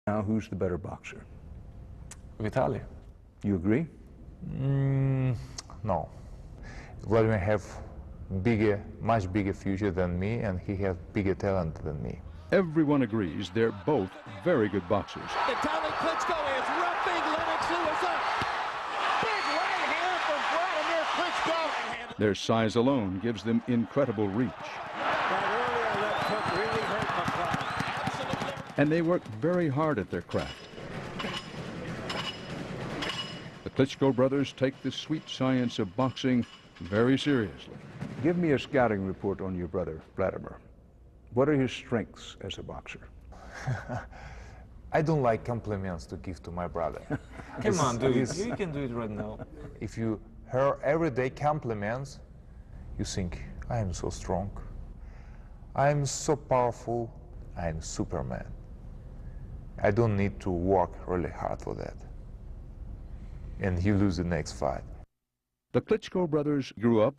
Now, who's the better boxer? Vitaly. You agree? No. Vladimir have much bigger future than me, and he has bigger talent than me. Everyone agrees they're both very good boxers. Vitaly Klitschko is roughing Lennox Lewis up. Big right hand from Vladimir Klitschko. Their size alone gives them incredible reach. That earlier left hook really hurt McClellan. And they work very hard at their craft. The Klitschko brothers take the sweet science of boxing very seriously. Give me a scouting report on your brother, Vladimir. What are his strengths as a boxer? I don't like compliments to give to my brother. Come on, do it. You can do it right now. If you hear everyday compliments, you think, I am so strong, I am so powerful, I am Superman. I don't need to work really hard for that. And you lose the next fight. The Klitschko brothers grew up,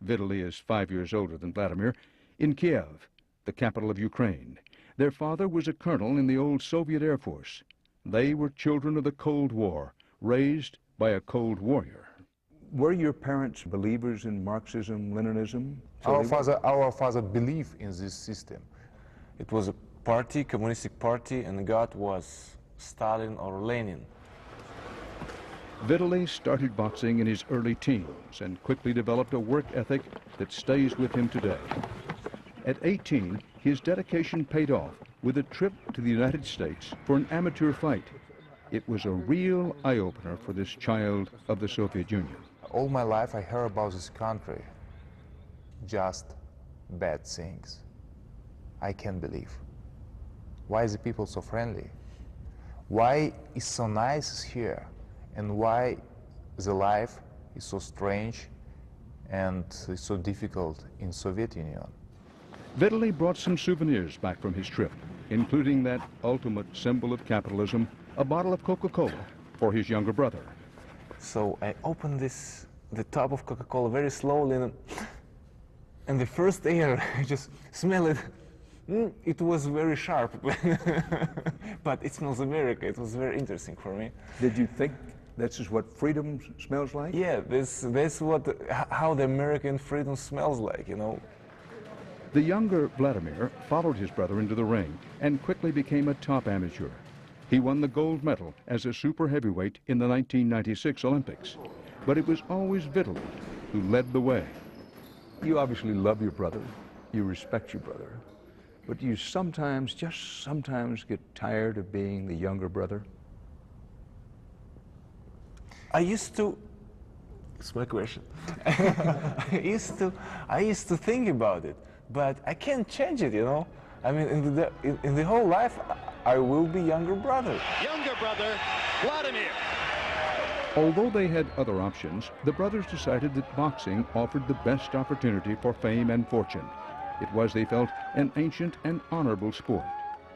Vitaly is 5 years older than Vladimir, in Kiev, the capital of Ukraine. Their father was a colonel in the old Soviet Air Force. They were children of the Cold War, raised by a Cold Warrior. Were your parents believers in Marxism, Leninism? Our father believed in this system. It was a party, communistic party, and God was Stalin or Lenin. Vitaly started boxing in his early teens and quickly developed a work ethic that stays with him today. At 18, his dedication paid off with a trip to the United States for an amateur fight. It was a real eye-opener for this child of the Soviet Union. All my life I heard about this country, just bad things. I can't believe. Why is the people so friendly? Why is so nice here? And why the life is so strange and so difficult in Soviet Union? Vitaly brought some souvenirs back from his trip, including that ultimate symbol of capitalism, a bottle of Coca-Cola for his younger brother. So I opened the top of Coca-Cola very slowly, and the first air, I just smell it. It was very sharp, but it smells America. It was very interesting for me. Did you think this is what freedom smells like? Yeah, that's how the American freedom smells like, you know. The younger Vladimir followed his brother into the ring and quickly became a top amateur. He won the gold medal as a super heavyweight in the 1996 Olympics. But it was always Vitaly who led the way. You obviously love your brother. You respect your brother. But do you sometimes, just sometimes, get tired of being the younger brother? I used to, it's my question. I used to think about it, but I can't change it, you know. I mean, in the whole life, I will be younger brother. Younger brother, Vladimir. Although they had other options, the brothers decided that boxing offered the best opportunity for fame and fortune. It was, they felt, an ancient and honorable sport.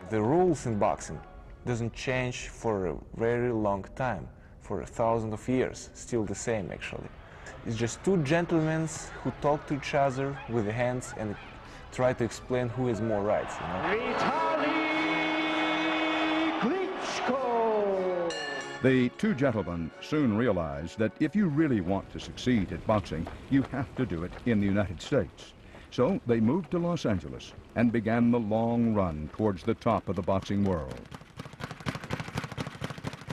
The rules in boxing doesn't change for a very long time, for 1,000 of years, still the same actually. It's just two gentlemen who talk to each other with the hands and try to explain who has more rights, you know? Vitaly Klitschko! The two gentlemen soon realized that if you really want to succeed at boxing, you have to do it in the United States. So they moved to Los Angeles and began the long run towards the top of the boxing world.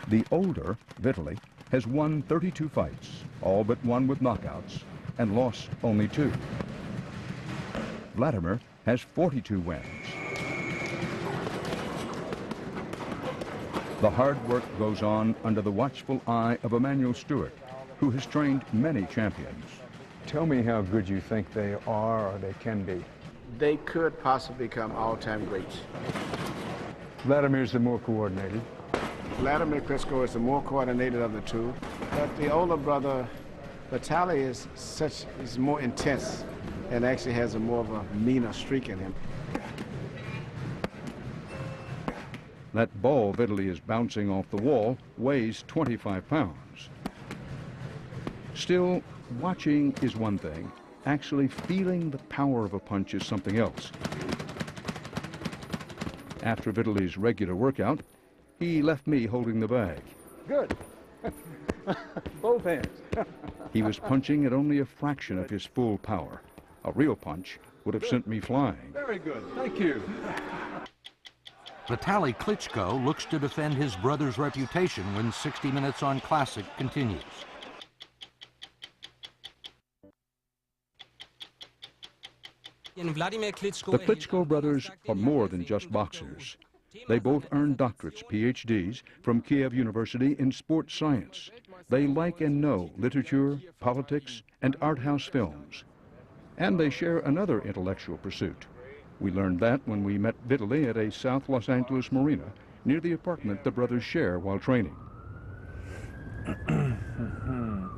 The older, Vitaly, has won 32 fights, all but one with knockouts, and lost only 2. Vladimir has 42 wins. The hard work goes on under the watchful eye of Emmanuel Stewart, who has trained many champions. Tell me how good you think they are or they can be. They could possibly become all-time greats. Vladimir's the more coordinated. Vladimir Klitschko is the more coordinated of the two, but the older brother, Vitaly, is more intense and actually has more of a meaner streak in him. That ball Vitaly is bouncing off the wall weighs 25 pounds. Still, watching is one thing. Actually feeling the power of a punch is something else. After Vitaly's regular workout, He left me holding the bag. Good. Both hands. He was punching at only a fraction of his full power. A real punch would have sent me flying. Very good. Thank you. Vitaly Klitschko looks to defend his brother's reputation when 60 Minutes on Classic continues. The Klitschko brothers are more than just boxers. They both earned doctorates, PhDs, from Kiev University in sports science. They like and know literature, politics, and art house films. And they share another intellectual pursuit. We learned that when we met Vitaly at a South Los Angeles marina near the apartment the brothers share while training.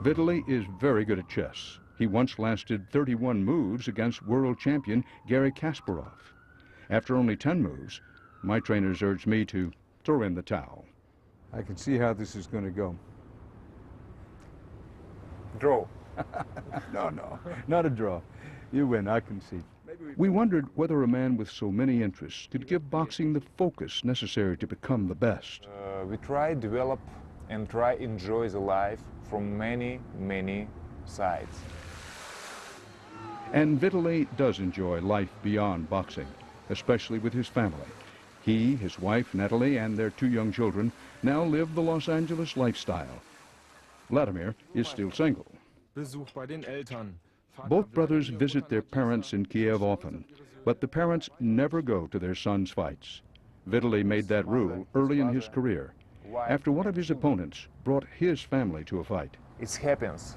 Vitaly is very good at chess. He once lasted 31 moves against world champion Garry Kasparov. After only 10 moves, my trainers urged me to throw in the towel. I can see how this is going to go. Draw. No, not a draw. You win, I concede. We wondered whether a man with so many interests could give boxing the focus necessary to become the best. We try develop and try enjoy the life from many, many sides. And Vitaly does enjoy life beyond boxing, especially with his family. He, his wife, Natalie, and their 2 young children now live the Los Angeles lifestyle. Vladimir is still single. Both brothers visit their parents in Kiev often, but the parents never go to their sons' fights. Vitaly made that rule early in his career, after one of his opponents brought his family to a fight. It happens.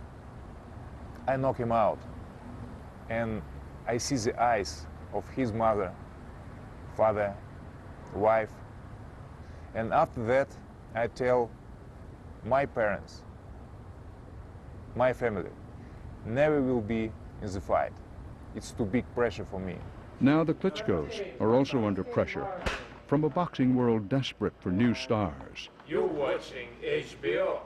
I knock him out, and I see the eyes of his mother, father, wife, and after that I tell my parents, my family, never will be in the fight. It's too big pressure for me. Now the Klitschkos are also under pressure from a boxing world desperate for new stars. You're watching HBO.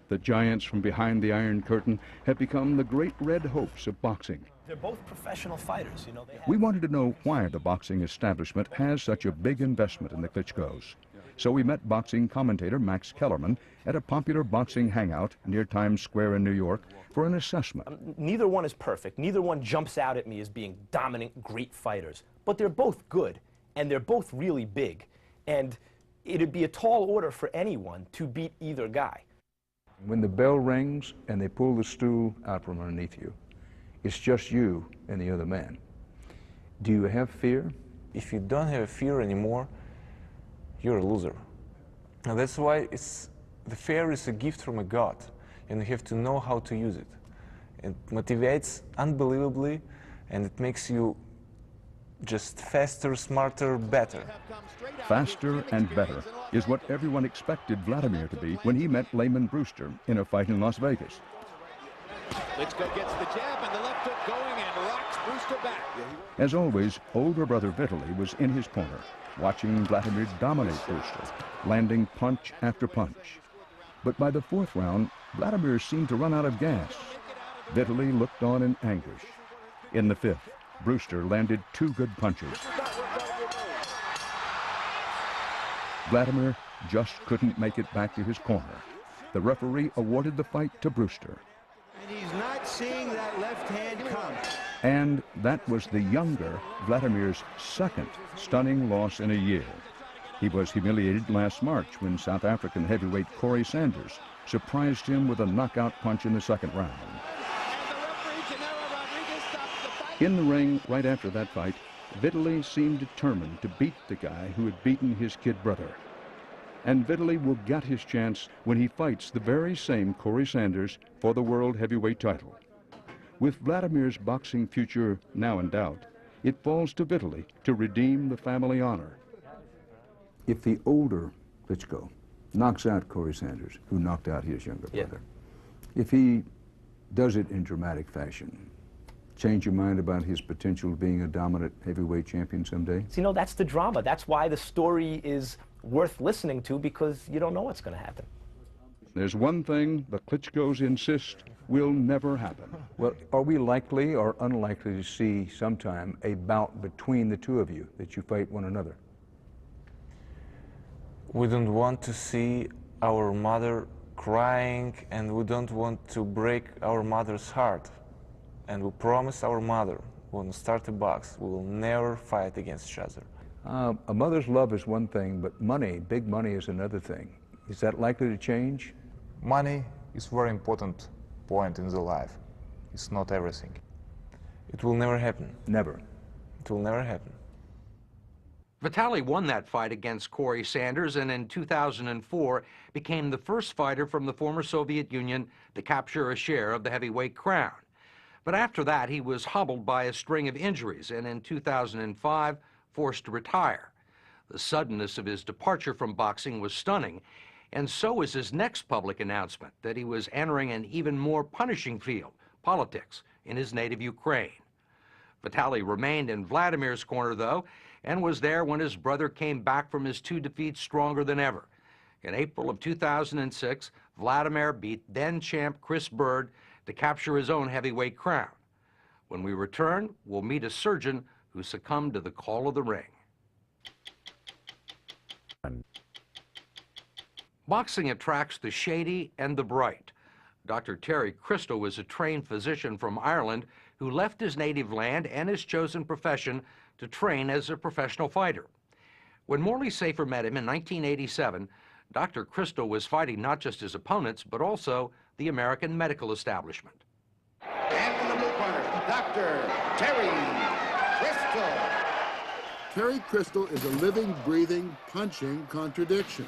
The giants from behind the Iron Curtain have become the great red hopes of boxing. They're both professional fighters, you know. We wanted to know why the boxing establishment has such a big investment in the Klitschkos. So we met boxing commentator Max Kellerman at a popular boxing hangout near Times Square in New York for an assessment. Neither one is perfect. Neither one jumps out at me as being dominant, great fighters. But they're both good, and they're both really big. And it'd be a tall order for anyone to beat either guy. When the bell rings and they pull the stool out from underneath you, it's just you and the other man. Do you have fear? If you don't have fear anymore, you're a loser. And that's why the fear is a gift from a God, and you have to know how to use it. It motivates unbelievably, and it makes you just faster, smarter, better. Faster and better is what everyone expected Vladimir to be when he met Layman Brewster in a fight in Las Vegas. Klitschko gets the jab and the left hook going and rocks Brewster back. As always, older brother Vitaly was in his corner, watching Vladimir dominate Brewster, landing punch after punch. But by the 4th round, Vladimir seemed to run out of gas. Vitaly looked on in anguish. In the 5th, Brewster landed 2 good punches. Vladimir just couldn't make it back to his corner. The referee awarded the fight to Brewster. And he's not seeing that left hand come. And that was the younger Vladimir's 2nd stunning loss in a year. He was humiliated last March when South African heavyweight Corey Sanders surprised him with a knockout punch in the 2nd round. In the ring, right after that fight, Vitaly seemed determined to beat the guy who had beaten his kid brother. And Vitaly will get his chance when he fights the very same Corey Sanders for the world heavyweight title. With Vladimir's boxing future now in doubt, it falls to Vitaly to redeem the family honor. If the older Klitschko knocks out Corey Sanders, who knocked out his younger brother, if he does it in dramatic fashion, change your mind about his potential of being a dominant heavyweight champion someday? So, you know, that's the drama. That's why the story is worth listening to, because you don't know what's going to happen. There's one thing the Klitschkos insist will never happen. Well, are we likely or unlikely to see sometime a bout between the 2 of you, that you fight one another? We don't want to see our mother crying, and we don't want to break our mother's heart. And we promise our mother, when we start a box, we will never fight against each other. A mother's love is one thing, but money, big money, is another thing. Is that likely to change? Money is a very important point in the life. It's not everything. It will never happen. Never. It will never happen. Vitaly won that fight against Corey Sanders and in 2004 became the first fighter from the former Soviet Union to capture a share of the heavyweight crown. But after that, he was hobbled by a string of injuries and in 2005 forced to retire. The suddenness of his departure from boxing was stunning, and so is his next public announcement that he was entering an even more punishing field, politics, in his native Ukraine. Vitaly remained in Vladimir's corner, though, and was there when his brother came back from his 2 defeats stronger than ever. In April of 2006, Vladimir beat then-champ Chris Bird to capture his own heavyweight crown. When we return, we'll meet a surgeon who succumbed to the call of the ring. Boxing attracts the shady and the bright. Dr. Terry Crystal was a trained physician from Ireland who left his native land and his chosen profession to train as a professional fighter. When Morley Safer met him in 1987, Dr. Crystal was fighting not just his opponents, but also the American medical establishment. And in the blue corner, Dr. Terry Crystal. Terry Crystal is a living, breathing, punching contradiction.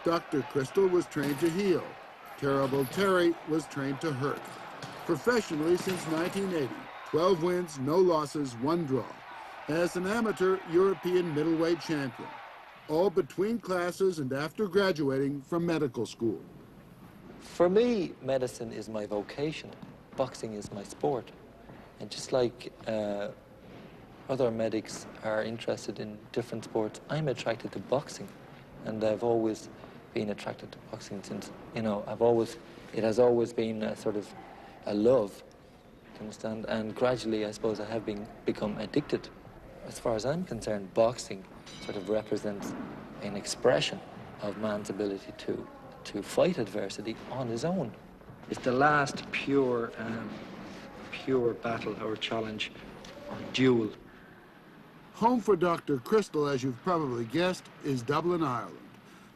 Dr. Crystal was trained to heal. Terrible Terry was trained to hurt. Professionally since 1980, 12 wins, no losses, 1 draw. As an amateur European middleweight champion, all between classes and after graduating from medical school. For me, medicine is my vocation. Boxing is my sport. And just like other medics are interested in different sports, I'm attracted to boxing. And I've always been attracted to boxing since, you know, it has always been a sort of a love, you understand? And gradually, I suppose, I have become addicted. As far as I'm concerned, boxing sort of represents an expression of man's ability to fight adversity on his own. It's the last pure battle or challenge or duel. Home for Dr. Crystal, as you've probably guessed, is Dublin, Ireland.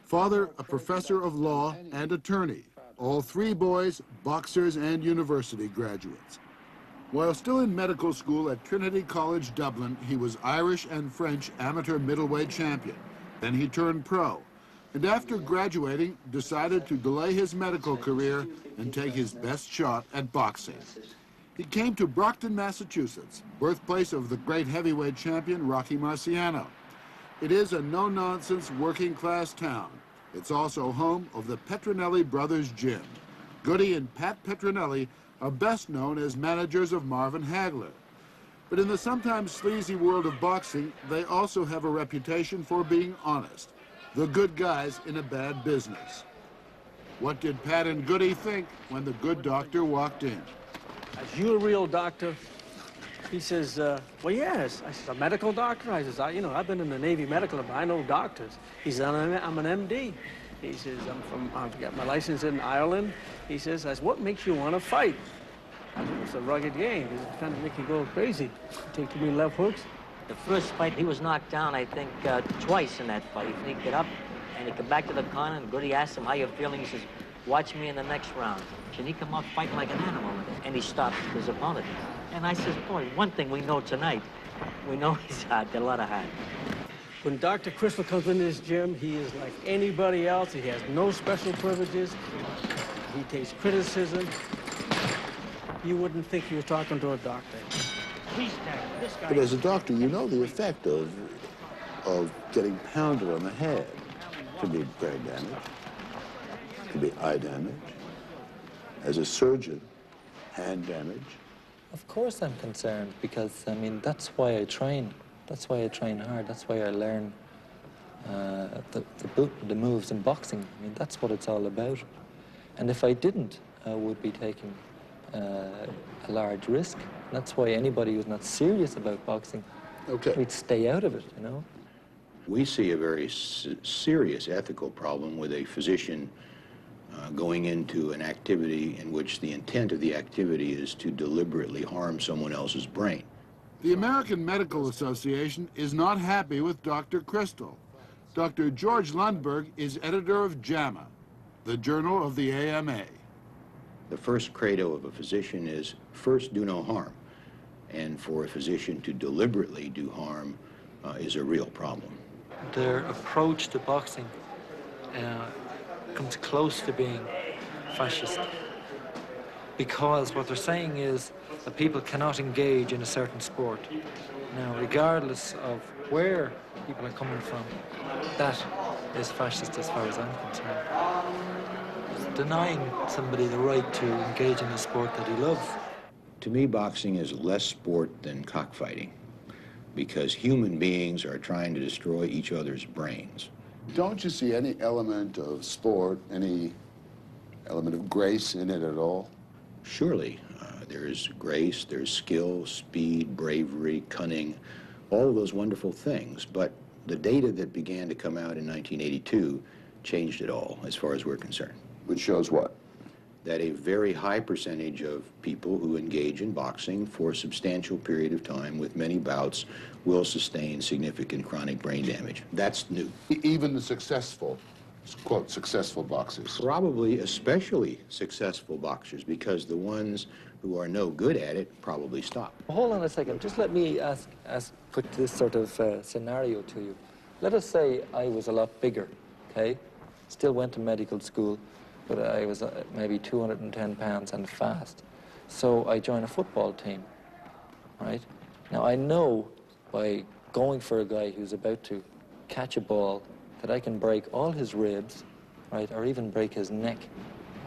Father, a professor of law and attorney. All 3 boys, boxers and university graduates. While still in medical school at Trinity College, Dublin, he was Irish and French amateur middleweight champion. Then he turned pro, and after graduating, decided to delay his medical career and take his best shot at boxing. He came to Brockton, Massachusetts, birthplace of the great heavyweight champion Rocky Marciano. It is a no-nonsense working-class town. It's also home of the Petronelli Brothers Gym. Goody and Pat Petronelli are best known as managers of Marvin Hagler. But in the sometimes sleazy world of boxing, they also have a reputation for being honest, the good guys in a bad business. What did Pat and Goody think when the good doctor walked in? Are you a real doctor? He says, well, yes. I said, a medical doctor? I says, you know, I've been in the Navy medical, but I know doctors. He says, I'm an MD. He says, I've got my license in Ireland. He says, what makes you want to fight? I said, it's a rugged game. It's kind of make you go crazy. Take too many left hooks. The first fight, he was knocked down, I think, twice in that fight. He get up, and he come back to the corner, and Goody asked him, how you feeling? He says, watch me in the next round. And he come out fighting like an animal, and he stopped his opponent. And I says, boy, one thing we know tonight, we know he's hard, got a lot of heart. When Dr. Crystal comes into this gym, he is like anybody else. He has no special privileges. He takes criticism. You wouldn't think you were talking to a doctor. But as a doctor, you know the effect of getting pounded on the head. It could be brain damage, it could be eye damage. As a surgeon, hand damage. Of course I'm concerned, because, I mean, that's why I train. That's why I train hard. That's why I learn the moves in boxing. I mean, that's what it's all about. And if I didn't, I would be taking a large risk. That's why anybody who's not serious about boxing, we'd stay out of it, you know? We see a very serious ethical problem with a physician going into an activity in which the intent of the activity is to deliberately harm someone else's brain. The American Medical Association is not happy with Dr. Crystal. Dr. George Lundberg is editor of JAMA, the journal of the AMA. The first credo of a physician is first do no harm. And for a physician to deliberately do harm is a real problem. Their approach to boxing comes close to being fascist, because what they're saying is that people cannot engage in a certain sport. Now, regardless of where people are coming from, that is fascist as far as I'm concerned. It's denying somebody the right to engage in a sport that he loves. To me, boxing is less sport than cockfighting, because human beings are trying to destroy each other's brains. Don't you see any element of sport, any element of grace in it at all? Surely. There's grace, there's skill, speed, bravery, cunning, all of those wonderful things. But the data that began to come out in 1982 changed it all, as far as we're concerned. Which shows what? That a very high percentage of people who engage in boxing for a substantial period of time with many bouts will sustain significant chronic brain damage. That's new. Even the successful, quote, successful boxers? Probably especially successful boxers, because the ones who are no good at it probably stop. Hold on a second. Just let me put this sort of scenario to you. Let us say I was a lot bigger, okay? Still went to medical school, but I was maybe 210 pounds and fast. So I joined a football team, right? Now I know by going for a guy who's about to catch a ball that I can break all his ribs, right, or even break his neck,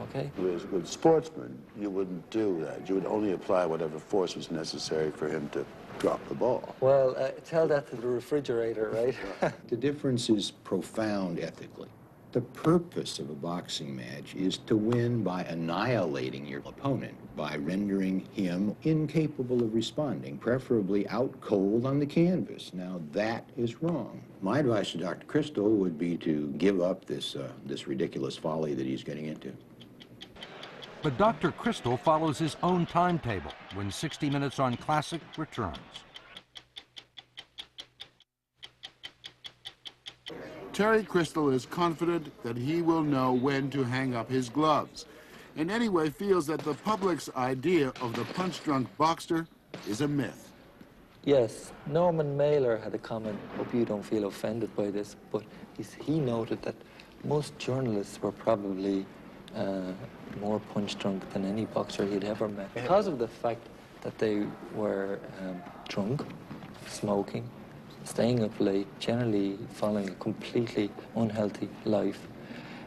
okay? As a good sportsman, you wouldn't do that. You would only apply whatever force was necessary for him to drop the ball. Well, tell that to the refrigerator, right? The difference is profound ethically. The purpose of a boxing match is to win by annihilating your opponent, by rendering him incapable of responding, preferably out cold on the canvas. Now, that is wrong. My advice to Dr. Crystal would be to give up this ridiculous folly that he's getting into. But Dr. Crystal follows his own timetable when 60 Minutes on Classic returns. Terry Crystal is confident that he will know when to hang up his gloves, and anyway feels that the public's idea of the punch-drunk boxer is a myth. Yes, Norman Mailer had a comment, hope you don't feel offended by this, but he noted that most journalists were probably more punch-drunk than any boxer he'd ever met, because of the fact that they were drunk, smoking, staying up late, generally following a completely unhealthy life.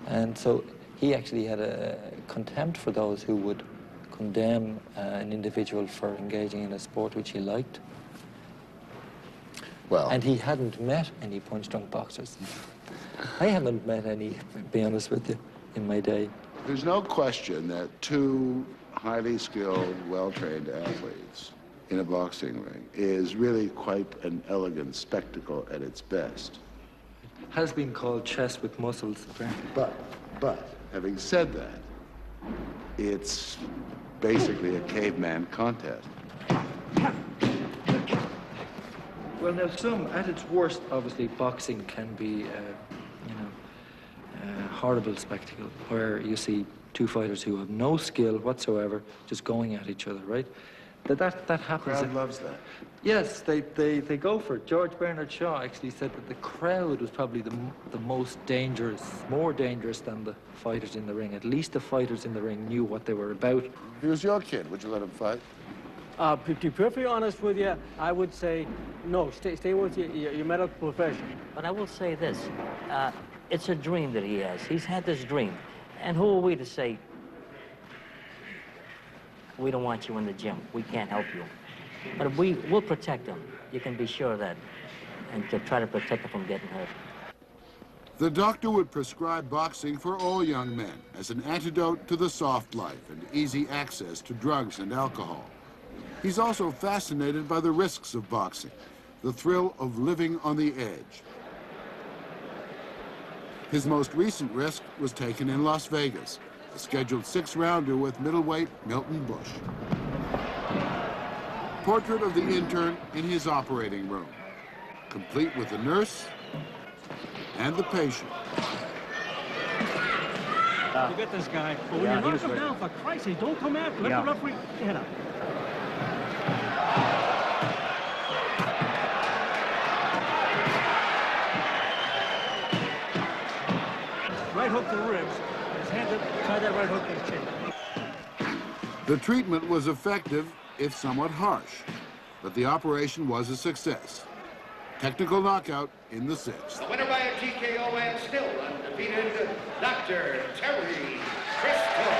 And so he actually had a contempt for those who would condemn an individual for engaging in a sport which he liked. Well, and he hadn't met any punch-drunk boxers. I haven't met any, to be honest with you, in my day. There's no question that two highly skilled, well-trained athletes in a boxing ring is really quite an elegant spectacle at its best. Has been called chess with muscles, apparently. But, having said that, it's basically a caveman contest. Well, now, at its worst, obviously, boxing can be, a horrible spectacle where you see two fighters who have no skill whatsoever just going at each other, right? That happens. The crowd loves that. Yes, they go for it. George Bernard Shaw actually said that the crowd was probably the most dangerous, more dangerous than the fighters in the ring. At least the fighters in the ring knew what they were about. If he was your kid, would you let him fight? To be perfectly honest with you, I would say no. Stay with your medical profession. But I will say this. It's a dream that he has. He's had this dream. And who are we to say, we don't want you in the gym, we can't help you? But we'll protect him. You can be sure of that. And to try to protect him from getting hurt. The doctor would prescribe boxing for all young men as an antidote to the soft life and easy access to drugs and alcohol. He's also fascinated by the risks of boxing, the thrill of living on the edge. His most recent risk was taken in Las Vegas, a scheduled 6-rounder with middleweight Milton Bush. Portrait of the intern in his operating room, complete with the nurse and the patient. You get this guy. But when you knock him down, for Christ's sake, don't come after. Let the referee get up. Right hook to the ribs. His hand up, try that right hook to the chin. The treatment was effective, if somewhat harsh, but the operation was a success. Technical knockout in the 6th. The winner by a TKO and still undefeated, Dr. Terry Klitschko.